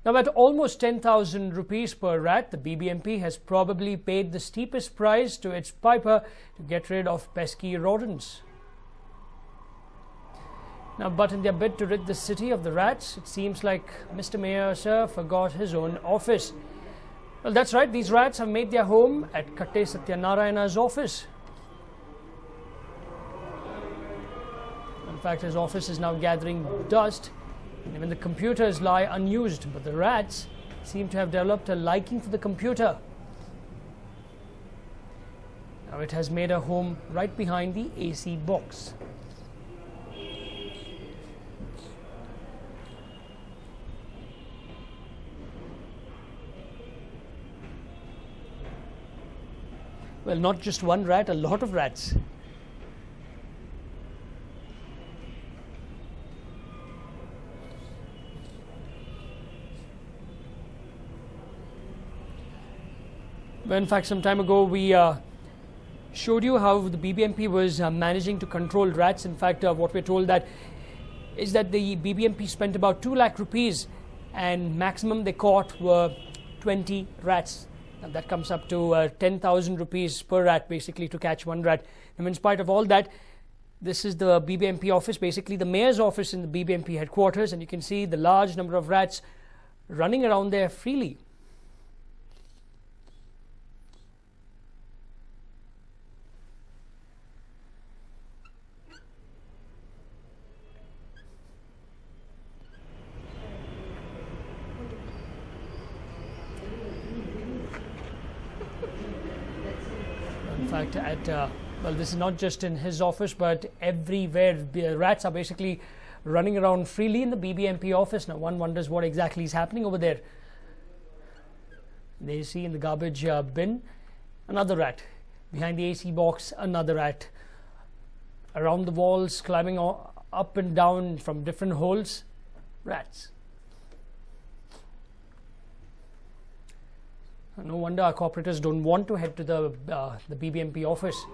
Now, at almost 10,000 rupees per rat, the BBMP has probably paid the steepest price to its piper to get rid of pesky rodents. Now, but in their bid to rid the city of the rats, it seems like Mr. Mayor, sir, forgot his own office. Well, that's right, these rats have made their home at Katte Satyanarayana's office. In fact, his office is now gathering dust, and even the computers lie unused, but the rats seem to have developed a liking for the computer. Now it has made a home right behind the AC box. Well, not just one rat, a lot of rats. Well, in fact, some time ago we showed you how the BBMP was managing to control rats. In fact, what we're told that is that the BBMP spent about 2 lakh rupees and maximum they caught were 20 rats. Now that comes up to 10,000 rupees per rat basically to catch one rat. And in spite of all that, this is the BBMP office, basically the mayor's office in the BBMP headquarters, and you can see the large number of rats running around there freely. In fact, well, this is not just in his office, but everywhere. The rats are basically running around freely in the BBMP office. Now, one wonders what exactly is happening over there. They see in the garbage bin another rat. Behind the AC box, another rat. Around the walls, climbing up and down from different holes, rats. No wonder our corporators don't want to head to the BBMP office.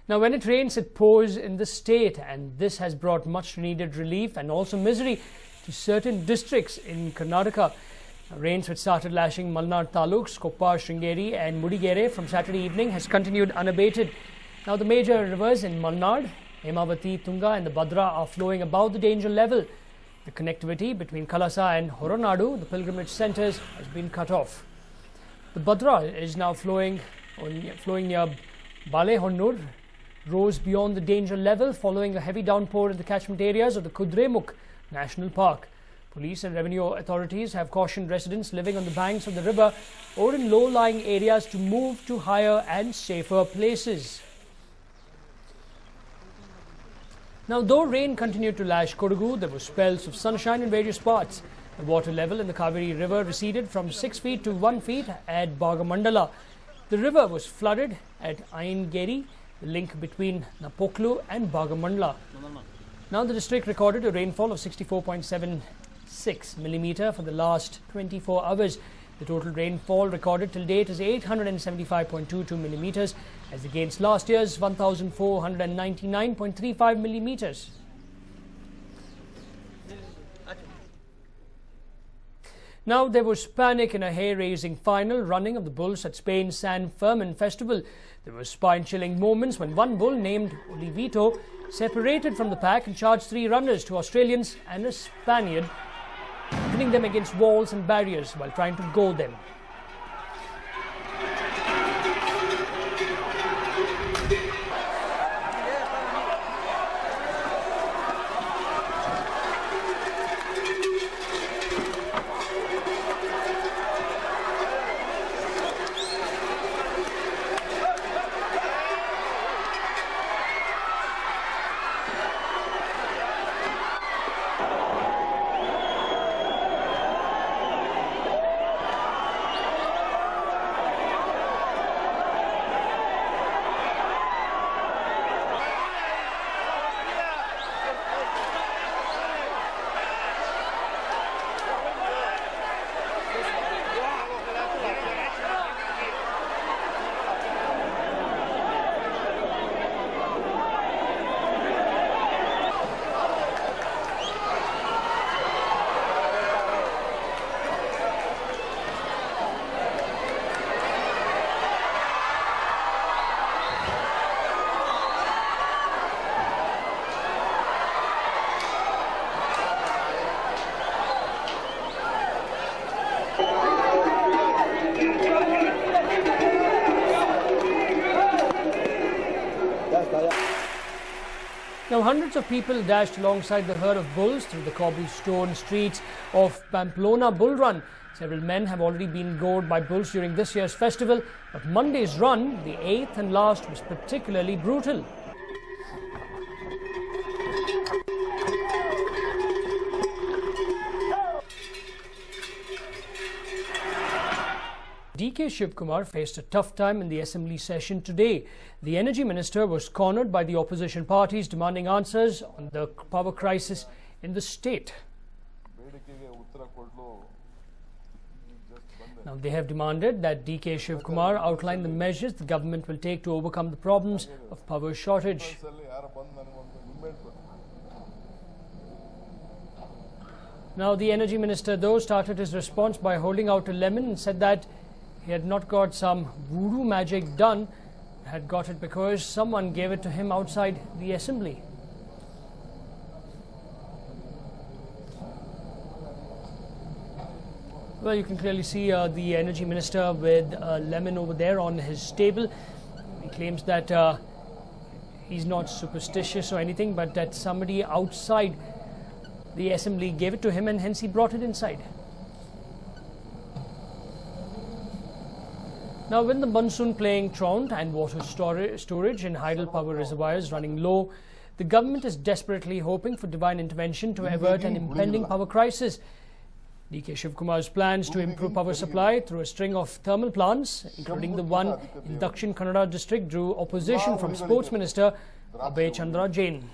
Now, when it rains, it pours in the state, and this has brought much needed relief and also misery to certain districts in Karnataka. Now, rains which started lashing Malnad taluks, Koppar, Sringeri and Mudigere from Saturday evening has continued unabated. Now, the major rivers in Malnad, Hemavati, Tunga and the Badra are flowing above the danger level. The connectivity between Kalasa and Horonadu, the pilgrimage centres, has been cut off. The Badra is now flowing near Balehonnur, rose beyond the danger level following a heavy downpour in the catchment areas of the Kudremukh National Park. Police and revenue authorities have cautioned residents living on the banks of the river or in low-lying areas to move to higher and safer places. Now, though rain continued to lash Kodagu, there were spells of sunshine in various parts. The water level in the Kaveri River receded from 6 feet to 1 feet at Bhagamandala. The river was flooded at Aingeri, the link between Napoklu and Bhagamandala. Now, the district recorded a rainfall of 64.76 millimeter for the last 24 hours. The total rainfall recorded till date is 875.22 millimeters, as against last year's 1,499.35 millimeters. Now, there was panic in a hair-raising final running of the bulls at Spain's San Fermin Festival. There were spine-chilling moments when one bull named Olivito separated from the pack and charged 3 runners, 2 Australians and a Spaniard, pinning them against walls and barriers while trying to goal them. Now, hundreds of people dashed alongside the herd of bulls through the cobblestone streets of Pamplona Bull Run. Several men have already been gored by bulls during this year's festival, but Monday's run, the 8th and last, was particularly brutal. DK Shivkumar faced a tough time in the assembly session today. The energy minister was cornered by the opposition parties demanding answers on the power crisis in the state. Now, they have demanded that DK Shivkumar outline the measures the government will take to overcome the problems of power shortage. Now, the energy minister, though, started his response by holding out a lemon and said that he had not got some voodoo magic done, had got it because someone gave it to him outside the assembly. Well, you can clearly see the energy minister with a lemon over there on his table. He claims that he's not superstitious or anything, but that somebody outside the assembly gave it to him and hence he brought it inside. Now, with the monsoon playing truant and water storage in hydropower reservoirs running low, the government is desperately hoping for divine intervention to avert an impending power crisis. DK Shivkumar's plans to improve power supply through a string of thermal plants, including the one in Dakshin Kannada district, drew opposition from Sports Minister Abhay Chandra Jain.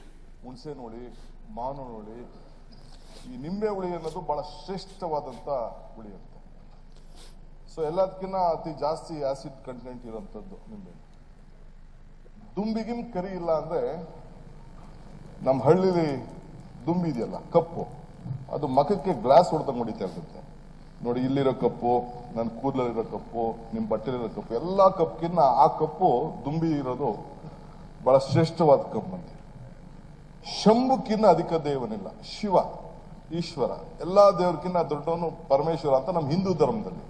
So, ಎಲ್ಲದಕ್ಕಿಂತ ಅತಿ ಜಾಸ್ತಿ acid content ಇರುವಂತದ್ದು ನಿಂಬೆ. ದುಂಬಿಗಿಂ ಕರಿ ಇಲ್ಲ ಅಂದ್ರೆ ನಮ್ಮ ಹಳ್ಳಿಲಿ ದುಂಬಿ ಇದೆಯಲ್ಲ ಕಪ್ಪು, ಅದು ಮಖಕ್ಕೆ ಗ್ಲಾಸ್ ಹೊಡೆದಂಗೆ ಹೊಡಿತಾ ಇರ್ತದೆ ನೋಡಿ. ಇಲ್ಲಿರೋ ಕಪ್ಪು, ನನ್ನ ಕೂದಲಲ್ಲಿರೋ ಕಪ್ಪು, ನಿಮ್ಮ ಬಟ್ಟೆಲಿರೋ ಕಪ್ಪು, ಎಲ್ಲಾ ಕಪ್ಪಿಗಿನ್ನ ಆ ಕಪ್ಪು ದುಂಬಿ ಇರೋದು ಬಹಳ ಶ್ರೇಷ್ಠವಾದ ಕಪ್ಪು ಅಂತ. ಶಂಭುಕ್ಕಿನ್ನ ಅಧಿಕ ದೇವನಿಲ್ಲ, ಶಿವ ಈಶ್ವರ ಎಲ್ಲಾ ದೇವರಿಗಿನ್ನ ದೊಡ್ಡವನು ಪರಮೇಶ್ವರ ಅಂತ ನಮ್ಮ ಹಿಂದೂ ಧರ್ಮದಲ್ಲಿ.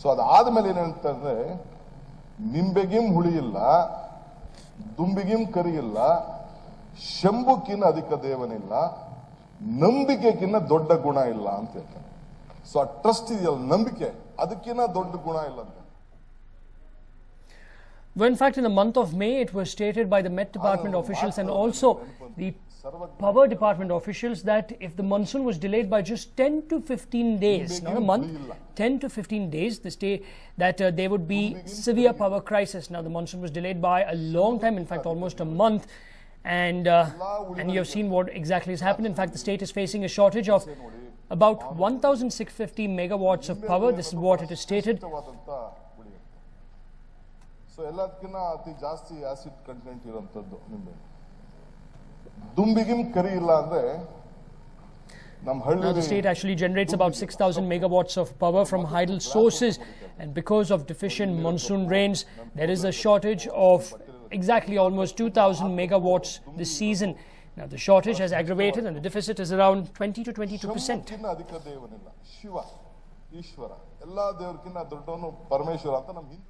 ಸೊ ಅದಾದ್ಮೇಲೆ ಏನಂತಂದ್ರೆ ನಿಂಬೆಗಿಂ ಹುಳಿ ಇಲ್ಲ, ದುಂಬಿಗಿಂ ಕರಿ ಇಲ್ಲ, ಶಂಭುಕ್ಕಿನ್ನ ಅಧಿಕ ದೇವನಿಲ್ಲ, ನಂಬಿಕೆಗಿನ್ನ ದೊಡ್ಡ ಗುಣ ಇಲ್ಲ ಅಂತ ಹೇಳ್ತಾರೆ. ಸೊ ಆ ಟ್ರಸ್ಟ್ ಇದೆಯಲ್ಲ, ನಂಬಿಕೆ, ಅದಕ್ಕಿನ್ನ ದೊಡ್ಡ ಗುಣ ಇಲ್ಲ ಅಂತ. Well, in fact, in the month of May, it was stated by the Met Department officials and also the Power Department officials that if the monsoon was delayed by just 10 to 15 days, not a month, 10 to 15 days, that there would be severe power crisis. Now, the monsoon was delayed by a long time, in fact, almost a month. And you have seen what exactly has happened. In fact, the state is facing a shortage of about 1,650 megawatts of power. This is what it is stated. So, ಎಲ್ಲದಕ್ಕಿಂತ ಅತಿ ಜಾಸ್ತಿ acid content ಇರುವಂತದ್ದು ನಿಂಬೆ. ದುಂಬಿಗಿಂ ಕರಿ ಇಲ್ಲ ಅಂದ್ರೆ ನಮ್ಮ ಹಳ್ಳಿ. Now, the state actually generates about 6,000 megawatts of power from hydel sources, and because of deficient monsoon rains, there is a shortage of exactly almost 2,000 megawatts this season. Now, the shortage has aggravated and the deficit is around 20 to 22%. ಅಧಿಕ ದೇವನಿಲ್ಲ, ಶಿವ ಈಶ್ವರ ಎಲ್ಲಾ ದೇವರಿಗಿನ್ನ ದೊಡ್ಡವನು ಪರಮೇಶ್ವರ ಅಂತ ನಮ್ಮ ಹಿಂದೂ